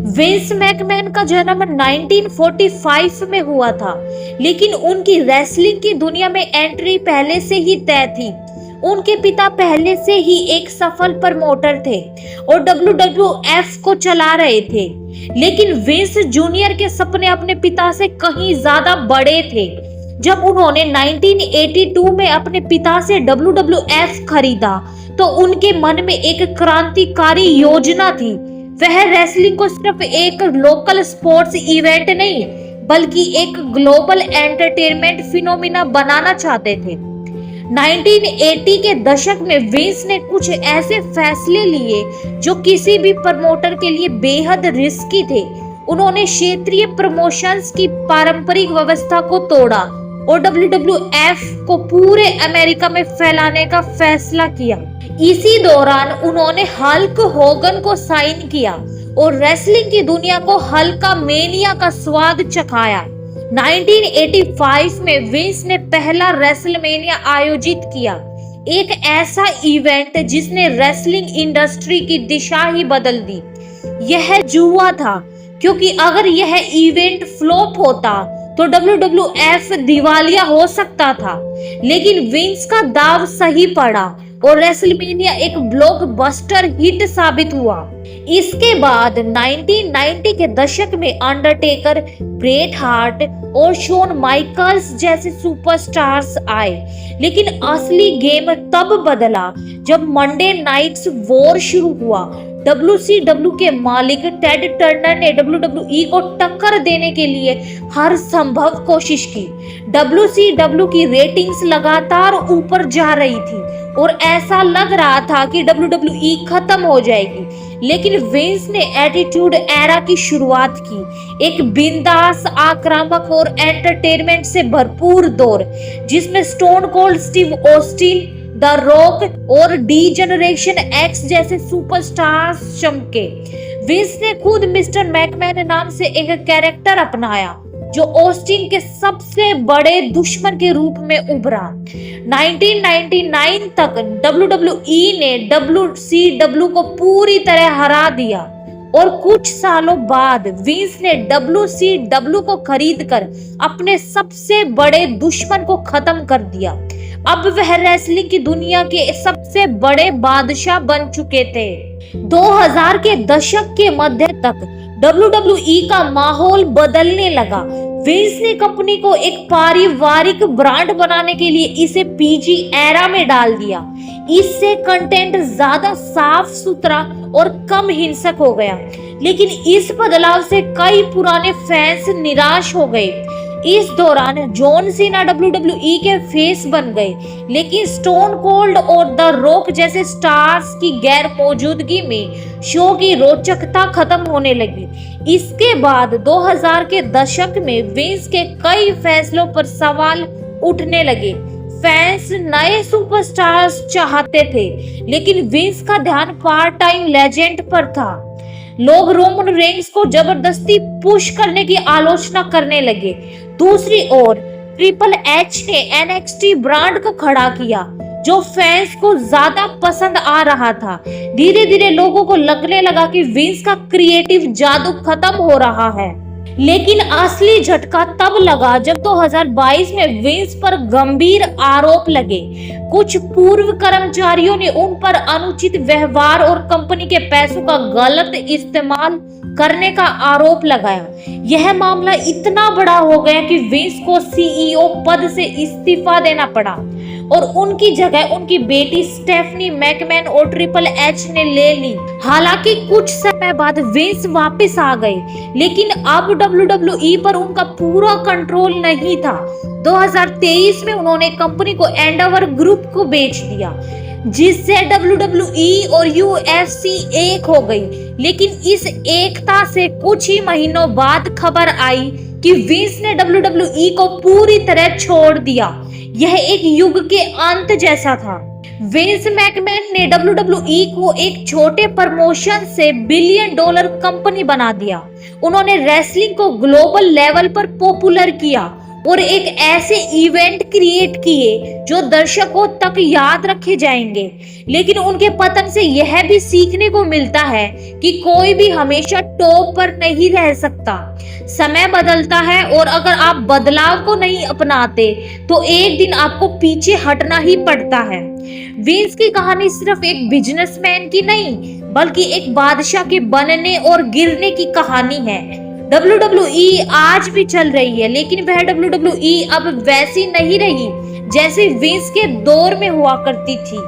Vince McMahon का जन्म 1945 में हुआ था, लेकिन उनकी रेसलिंग की दुनिया में एंट्री पहले से ही तय थी। उनके पिता पहले से ही एक सफल प्रमोटर थे और WWF को चला रहे थे, लेकिन विंस जूनियर के सपने अपने पिता से कहीं ज्यादा बड़े थे। जब उन्होंने 1982 में अपने पिता से WWF खरीदा तो उनके मन में एक क्रांतिकारी योजना थी। वह रेसलिंग को सिर्फ एक लोकल स्पोर्ट्स इवेंट नहीं, बल्कि एक ग्लोबल एंटरटेनमेंट फिनोमिना बनाना चाहते थे। 1980 के दशक में विंस ने कुछ ऐसे फैसले लिए जो किसी भी प्रमोटर के लिए बेहद रिस्की थे। उन्होंने क्षेत्रीय प्रमोशंस की पारंपरिक व्यवस्था को तोड़ा और WWF को पूरे अमेरिका में फैलाने का फैसला किया। इसी दौरान उन्होंने हल्क होगन को साइन किया और रेसलिंग की दुनिया को हल्का मेनिया का स्वाद चखाया। 1985 में विंस ने पहला रेसलमेनिया आयोजित किया, एक ऐसा इवेंट जिसने रेसलिंग इंडस्ट्री की दिशा ही बदल दी। यह जुआ था, क्योंकि अगर यह इवेंट फ्लॉप होता तो WWF दिवालिया हो सकता था, लेकिन विंस का दाव सही पड़ा और रेसलमेनिया एक ब्लॉकबस्टर हिट साबित हुआ। इसके बाद 1990 के दशक में अंडरटेकर, ब्रेट हार्ट और शॉन माइकल्स जैसे सुपरस्टार्स आए, लेकिन असली गेम तब बदला जब मंडे नाइट्स वॉर शुरू हुआ। WCW के मालिक टेड टर्नर ने WWE को टक्कर देने के लिए हर संभव कोशिश की। WCW की रेटिंग्स लगातार ऊपर जा रही थी और ऐसा लग रहा था कि WWE खत्म हो जाएगी, लेकिन विंस ने एटीट्यूड एरा की शुरुआत की, एक बिंदास, आक्रामक और एंटरटेनमेंट से भरपूर दौर, जिसमें stone cold Steve Austin, the rock और डी जनरेशन एक्स जैसे सुपरस्टार्स चमके। विंस ने खुद मिस्टर मैकमैन नाम से एक कैरेक्टर अपनाया जो ऑस्टिन के सबसे बड़े दुश्मन के रूप में उभरा। 1999 तक WWE ने WCW को पूरी तरह हरा दिया और कुछ सालों बाद विंस ने WCW को खरीदकर अपने सबसे बड़े दुश्मन को खत्म कर दिया। अब वह रेसलिंग की दुनिया के सबसे बड़े बादशाह बन चुके थे। 2000 के दशक के मध्य तक WWE का माहौल बदलने लगा। विंस ने कंपनी को एक पारिवारिक ब्रांड बनाने के लिए इसे PG एरा में डाल दिया। इससे कंटेंट ज्यादा साफ सुथरा और कम हिंसक हो गया, लेकिन इस बदलाव से कई पुराने फैंस निराश हो गए। इस दौरान जॉन सीना WWE के फेस बन गए, लेकिन स्टोन कोल्ड और द रॉक जैसे स्टार्स की गैर मौजूदगी में शो की रोचकता खत्म होने लगी। इसके बाद 2000 के दशक में विंस के कई फैसलों पर सवाल उठने लगे। फैंस नए सुपरस्टार्स चाहते थे, लेकिन विंस का ध्यान पार्ट टाइम लेजेंड पर था। लोग रोमन रेंस को जबरदस्ती पुश करने की आलोचना करने लगे। दूसरी ओर ट्रिपल एच ने NXT ब्रांड को खड़ा किया, जो फैंस को ज्यादा पसंद आ रहा था। धीरे धीरे लोगों को लगने लगा कि विंस का क्रिएटिव जादू खत्म हो रहा है, लेकिन असली झटका तब लगा जब 2022 में विंस पर गंभीर आरोप लगे। कुछ पूर्व कर्मचारियों ने उन पर अनुचित व्यवहार और कंपनी के पैसों का गलत इस्तेमाल करने का आरोप लगाया। यह मामला इतना बड़ा हो गया कि विंस को CEO पद से इस्तीफा देना पड़ा और उनकी जगह उनकी बेटी स्टेफनी मैकमैन और ट्रिपल एच ने ले ली। हालांकि कुछ समय बाद विंस वापस आ गए, लेकिन अब WWE पर उनका पूरा कंट्रोल नहीं था। 2023 में उन्होंने कंपनी को एंडेवर ग्रुप को बेच दिया, जिससे WWE और UFC एक हो गई। लेकिन इस एकता से कुछ ही महीनों बाद खबर आई कि विंस ने WWE को पूरी तरह छोड़ दिया। यह एक युग के अंत जैसा था। विंस मैकमैन ने WWE को एक छोटे प्रमोशन से $1 बिलियन कंपनी बना दिया। उन्होंने रेसलिंग को ग्लोबल लेवल पर पॉपुलर किया और एक ऐसे इवेंट क्रिएट किए जो दर्शकों तक याद रखे जाएंगे। लेकिन उनके पतन से यह भी सीखने को मिलता है कि कोई भी हमेशा टॉप पर नहीं रह सकता। समय बदलता है और अगर आप बदलाव को नहीं अपनाते तो एक दिन आपको पीछे हटना ही पड़ता है। विंस की कहानी सिर्फ एक बिजनेसमैन की नहीं बल्कि एक बादशाह के बनने और गिरने की कहानी है। WWE आज भी चल रही है, लेकिन वह WWE अब वैसी नहीं रही जैसे विंस के दौर में हुआ करती थी।